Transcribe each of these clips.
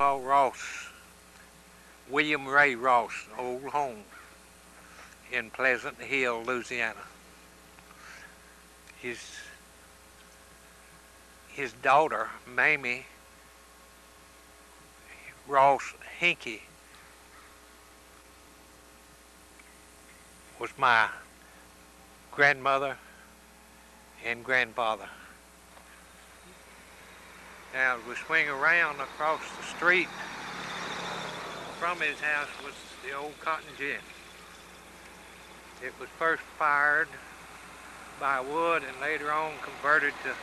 Grandpa Ross, William Ray Ross, old home in Pleasant Hill, Louisiana. His daughter, Mammaw Ross Hinkie, was my grandmother and grandfather. Now, as we swing around across the street from his house was the old cotton gin. It was first fired by wood and later on converted to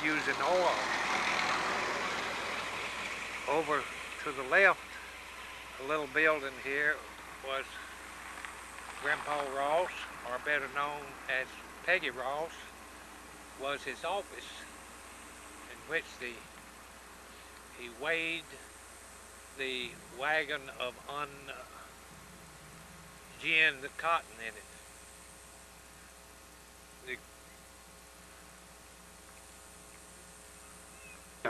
using oil. Over to the left, a little building here was Grandpa Ross, or better known as Peggy Ross, was his office in which he weighed the wagon of unginned cotton in it.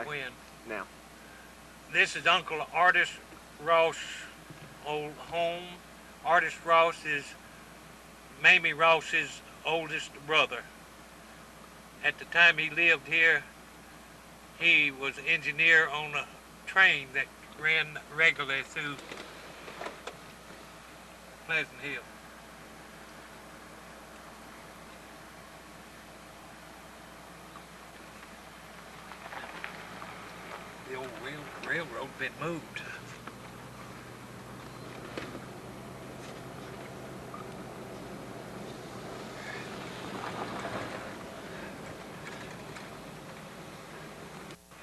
When now, this is Uncle Artis Ross' old home. Artis Ross is Mammaw Ross's oldest brother. At the time he lived here, he was an engineer on a train that ran regularly through Pleasant Hill. The old railroad been moved.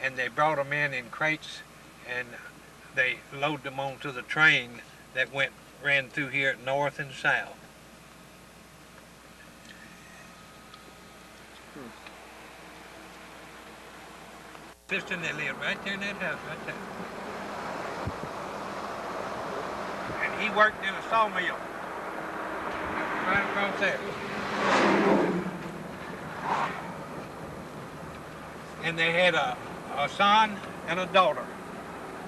And they brought them in crates, and they loaded them onto the train that ran through here at north and south. Sister, they lived right there in that house, right there. And he worked in a sawmill, right across there. And they had a son and a daughter.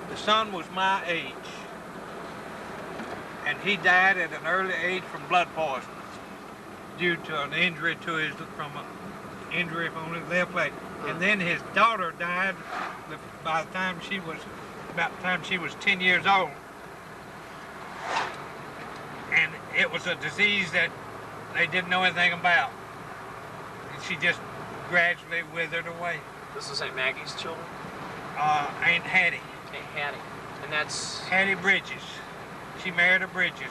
The son was my age, and he died at an early age from blood poisoning due to an injury to his from an injury on his left leg. And then his daughter died by the time she was 10 years old, and it was a disease that they didn't know anything about, and she just gradually withered away. This is Aunt Maggie's children? Aunt Hattie. Aunt Hattie. And that's... Hattie Bridges. She married a Bridges.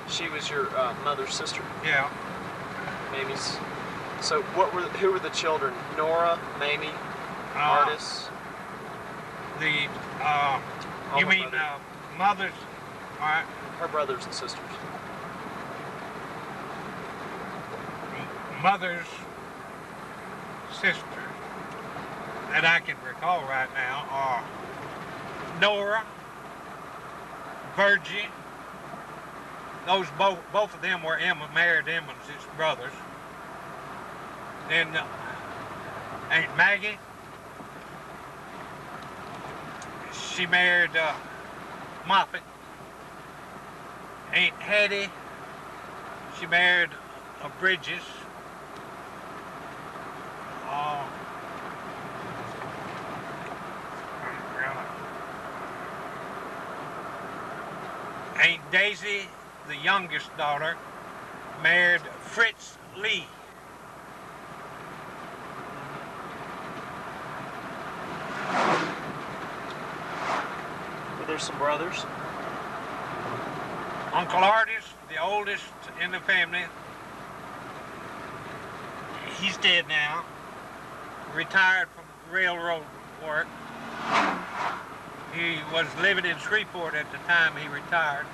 She was your mother's sister? Yeah. Mammy's. So who were the children? Nora, Mammaw, Artis? You mean mothers? Her brothers and sisters. Mother's sister that I can recall right now are Nora, Virgie. Those both of them were married Emmons' brothers. Then Aunt Maggie, she married Moffett. Aunt Hattie, she married Bridges. Aunt Daisy, the youngest daughter, married Fritz Lee. Were there some brothers? Uncle Artis, the oldest in the family, he's dead now, retired from railroad work. He was living in Shreveport at the time he retired.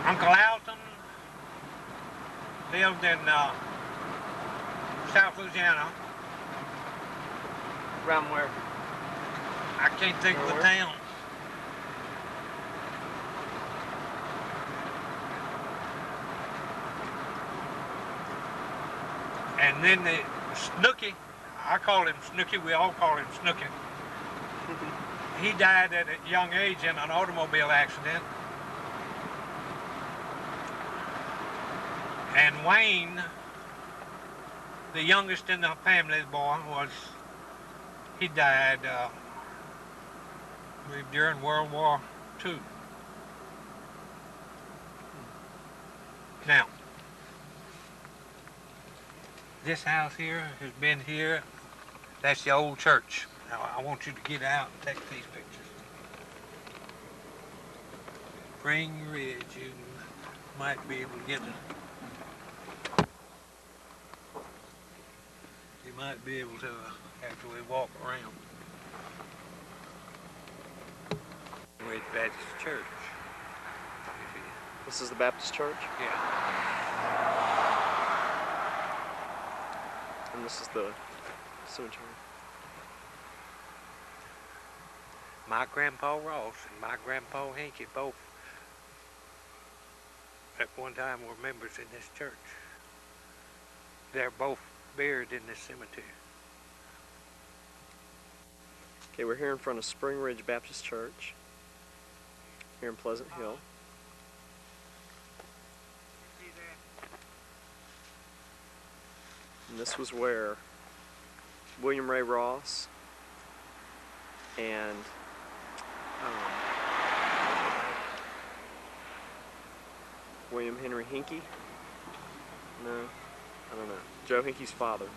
Uncle Alton lived in South Louisiana. Around where? I can't think of the town. And then the Snooky, I call him Snooky, we all call him Snooky. He died at a young age in an automobile accident. And Wayne, the youngest in the family, boy, he died I believe during World War II. Now, this house here has been here. That's the old church. Now, I want you to get out and take these pictures. Spring Ridge, you might be able to get it. You might be able to after we walk around. Ridge Baptist Church. This is the Baptist church? Yeah. And this is the cemetery. My grandpa Ross and my grandpa Hinkie both at one time were members in this church. They're both buried in this cemetery. Okay, we're here in front of Spring Ridge Baptist Church here in Pleasant Hill. And this was where William Ray Ross and William Henry Hinkie, no, I don't know, Joe Hinkie's father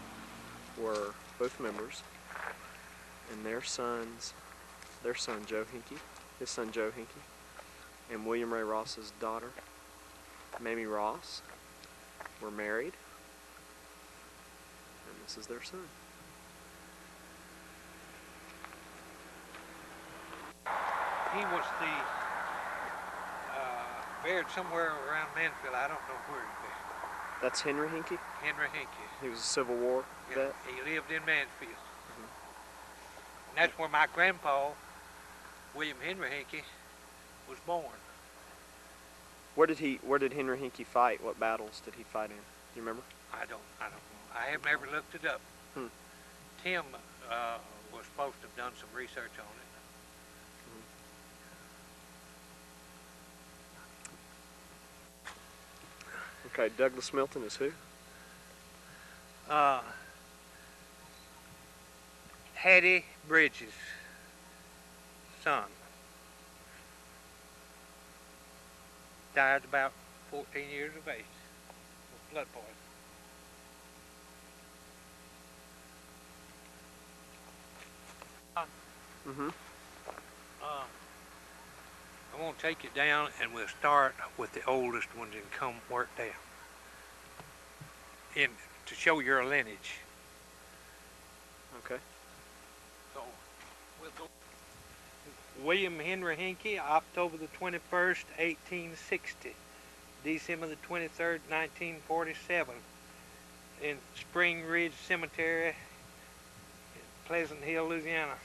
were both members, and their son Joe Hinkie, his son Joe Hinkie, and William Ray Ross's daughter, Mammaw Ross, were married, and this is their son. He was buried somewhere around Mansfield. I don't know where he's buried. That's Henry Hinkie? Henry Hinkie. He was a Civil War vet? He lived in Mansfield. And that's where my grandpa, William Henry Hinkie, was born. Where did Henry Hinkie fight? What battles did he fight in? Do you remember? I don't know. I have never looked it up. Tim was supposed to have done some research on it. Okay, Douglas Milton is who? Hattie Bridges' son. Died about 14 years of age with blood poisoning. I'm going to take you down and we'll start with the oldest ones and come work down. To show your lineage. Okay. So, we'll go. William Henry Hinkie, October the 21st, 1860. December the 23rd, 1947. In Spring Ridge Cemetery in Pleasant Hill, Louisiana.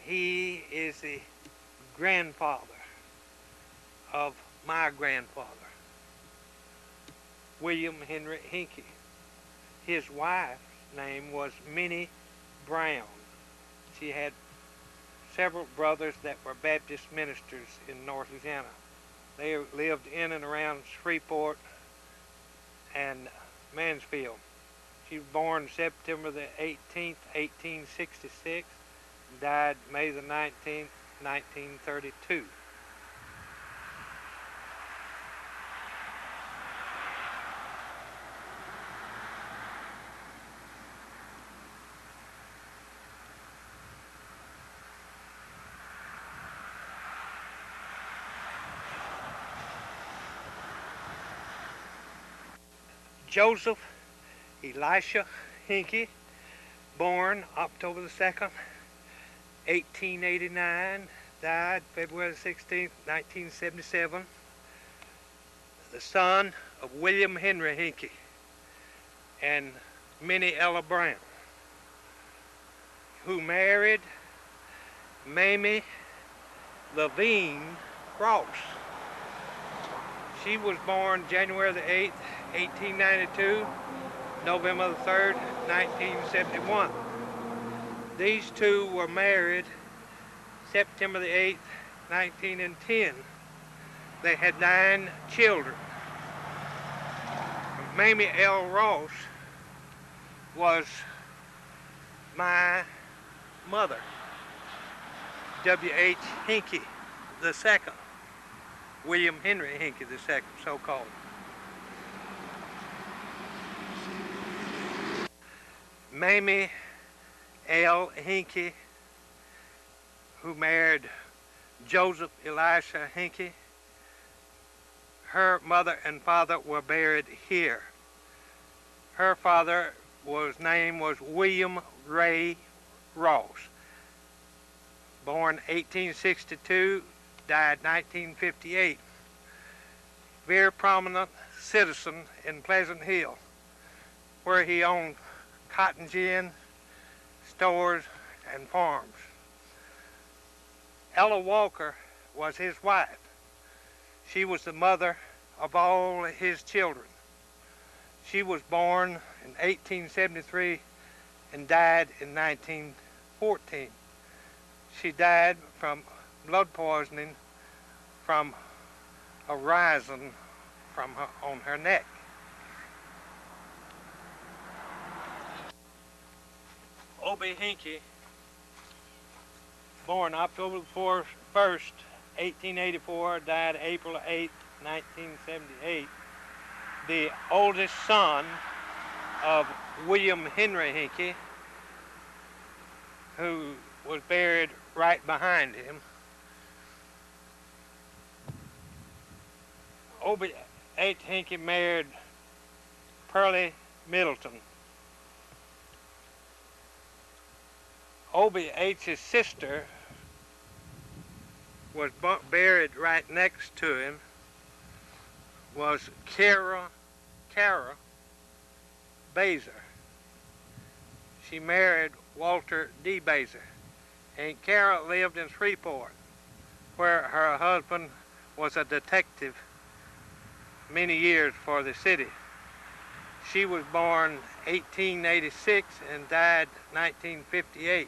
He is the grandfather of my grandfather, William Henry Hinkie. His wife's name was Minnie Brown. She had several brothers that were Baptist ministers in North Louisiana. They lived in and around Shreveport and Mansfield. She was born September the 18th, 1866, and died May the 19th, 1932. Joseph Elisha Hinkie, born October the 2nd, 1889, died February 16th, 1977. The son of William Henry Hinkie and Minnie Ella Brown, who married Mamie Levine Ross. She was born January the 8th, 1892, November the 3rd, 1971. These two were married September the 8th, 1910. They had 9 children. Mamie L. Ross was my mother, W.H. Hinkie II, William Henry Hinkie II, so-called. Mamie L. Hinkie, who married Joseph Elisha Hinkie, her mother and father were buried here. Her father name was William Ray Ross, born 1862, died 1958. Very prominent citizen in Pleasant Hill, where he owned cotton gin, stores, and farms. Ella Walker was his wife. She was the mother of all his children. She was born in 1873 and died in 1914. She died from blood poisoning from a rising on her neck. Obie Hinkie, born October 1st, 1884, died April 8, 1978, the oldest son of William Henry Hinkie, who was buried right behind him. Obie H. Hinkie married Pearlie Middleton. Obie H.'s sister was buried right next to him, was Cara Baser. She married Walter D. Baser, and Cara lived in Shreveport, where her husband was a detective many years for the city. She was born 1886 and died 1958.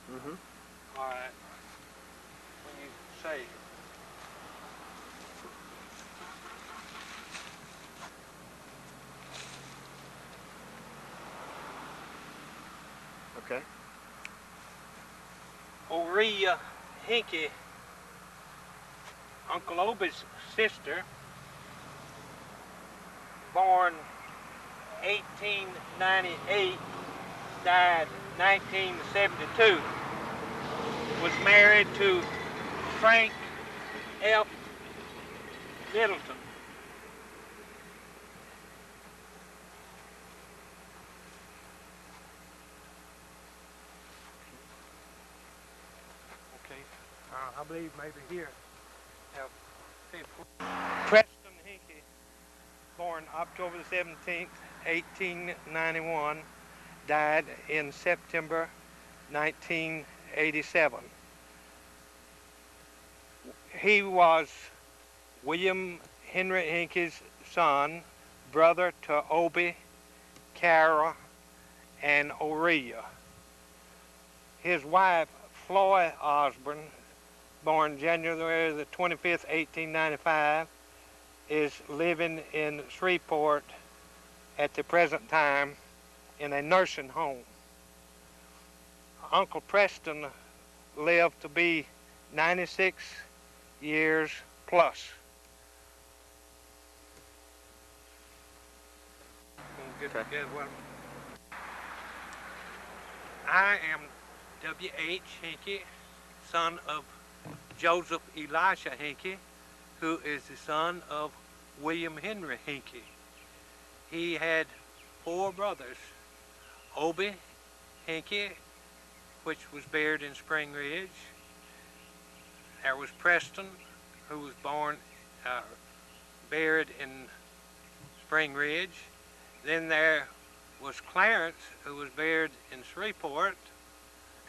Mm-hmm. All right. When you say. Okay. Aurelia Hinkie, Uncle Obie's sister, born 1898, died 1972, was married to Frank F. Middleton. Okay, I believe maybe here. Preston Hinkie, born October the 17th, 1891, died in September 1987. He was William Henry Hinkie's son, brother to Obie, Cara, and Aurelia. His wife, Floyd Osborne, born January the 25th, 1895, is living in Shreveport at the present time in a nursing home. Uncle Preston lived to be 96 years plus. Okay. I am W.H. Hinkie, son of Joseph Elisha Hinkie, who is the son of William Henry Hinkie. He had 4 brothers: Obie, Hinkie, which was buried in Spring Ridge. There was Preston, who was buried in Spring Ridge. Then there was Clarence, who was buried in Shreveport,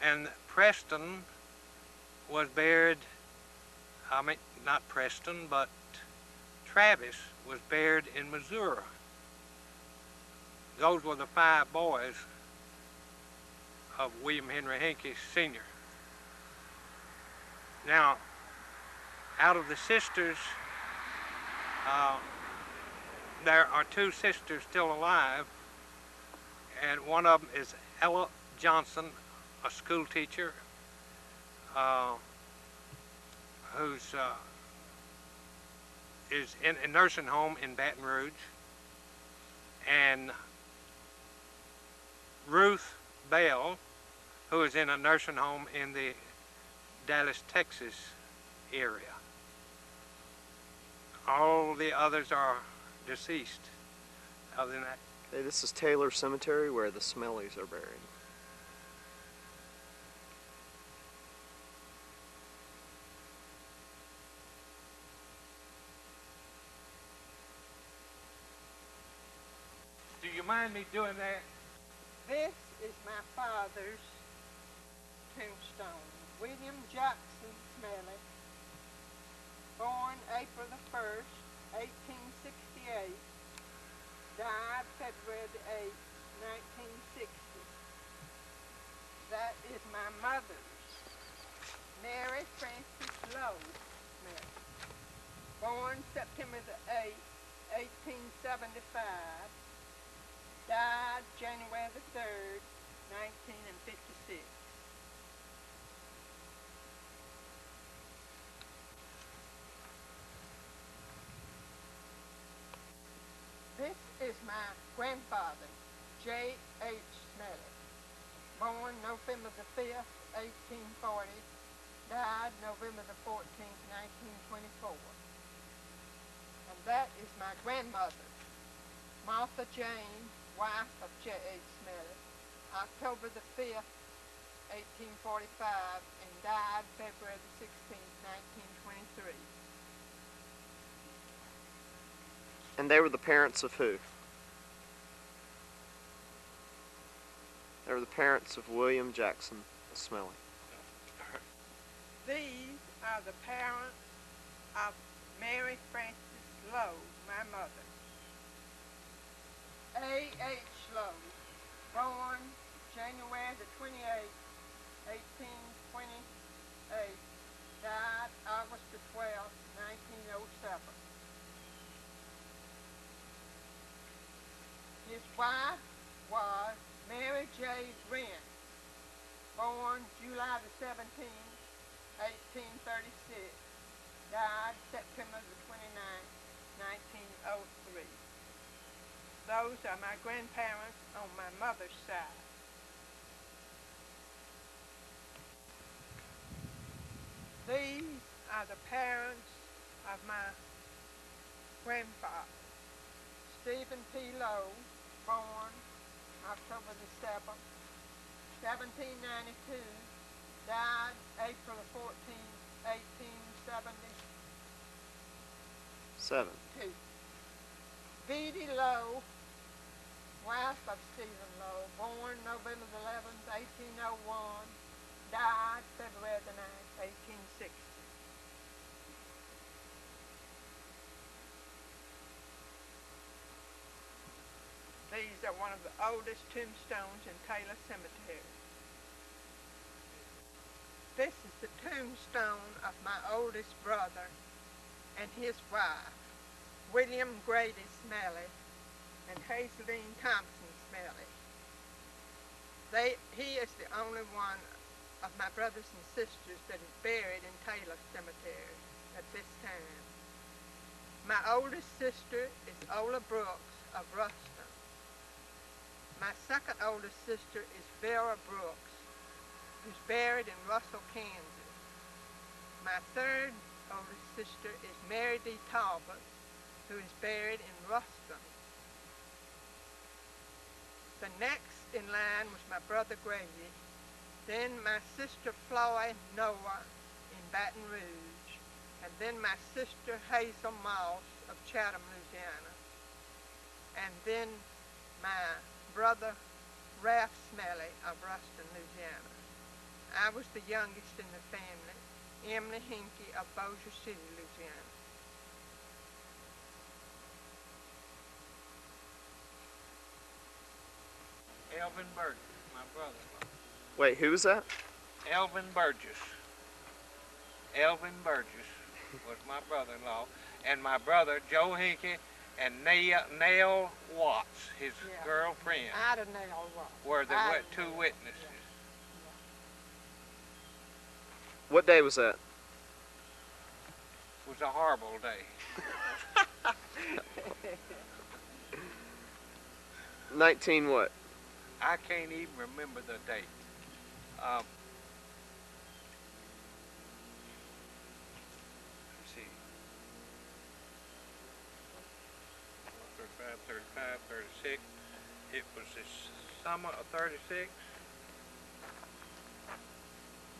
and Preston was buried, not Preston, but Travis was buried in Missouri. Those were the 5 boys of William Henry Hinkie Sr. Now, out of the sisters, there are 2 sisters still alive, and one of them is Ella Johnson, a school teacher, who's is in a nursing home in Baton Rouge, and Ruth Bell, who is in a nursing home in the Dallas, Texas area. All the others are deceased. Other than that, Hey, this is Taylor Cemetery where the Smellies are buried. do you mind me doing that? This is my father's tombstone. William Jackson Smelly, born April the 1st, 1868, died February the 8th, 1960. That is my mother's, Mary Frances Lowe Smelly, born September the 8th, 1875, died January the 3rd, 1956. This is my grandfather, J.H. Smelly, born November the 5th, 1840, died November the 14th, 1924. And that is my grandmother, Martha Jane, wife of J.H. Smelly, October the 5th, 1845, and died February the 16th, 1923. And they were the parents of who? They were the parents of William Jackson Smelly. These are the parents of Mary Frances Lowe, my mother. A.H. Lowe, born January the 28th, 1828, died August the 12th, 1907. His wife was Mary J. Wren, born July the 17th, 1836, died September the 29th, 1903. Those are my grandparents on my mother's side. These are the parents of my grandfather, Stephen P. Lowe, born October the 7th, 1792, died April the 14th, 1872. Beatty Lowe, wife of Stephen Lowe, born November the 11th, 1801, died February the 9th, 1860. These are one of the oldest tombstones in Taylor Cemetery. This is the tombstone of my oldest brother and his wife, William Grady Smelly and Hazeline Thompson Smelly. He is the only one of my brothers and sisters that is buried in Taylor Cemetery at this time. My oldest sister is Ola Brooks of Ruston. My second oldest sister is Vera Brooks, who's buried in Russell, Kansas. My third oldest sister is Mary D. Talbot, who is buried in Ruston. The next in line was my brother Grady, then my sister Floyd Noah in Baton Rouge, and then my sister Hazel Moss of Chatham, Louisiana, and then my brother Ralph Smelly of Ruston, Louisiana. I was the youngest in the family, Emily Hinkie of Bossier City, Louisiana. Elvin Burgess, my brother-in-law. Wait, who was that? Elvin Burgess. Elvin Burgess was my brother-in-law, and my brother Joe Hinkie and Nell Watts, his girlfriend, Ida Nell Watts. were the two witnesses. What day was that? It was a horrible day. 19 what? I can't even remember the date. 35, 36. It was the summer of 36.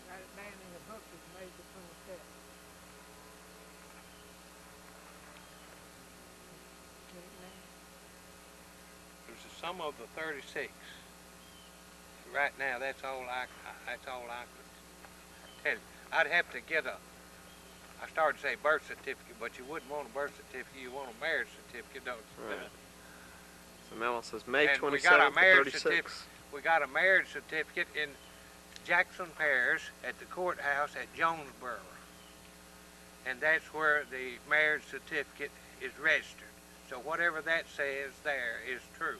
That man in the book is May the 27th. It was the summer of the 36. Right now, that's all I could tell you. I'd have to get I started to say birth certificate, but you wouldn't want a birth certificate. You want a marriage certificate, don't you? Right. So Mammaw says May And 27th, 36. We got a marriage certificate in Jackson Parish at the courthouse at Jonesboro. And that's where the marriage certificate is registered. So whatever that says there is true.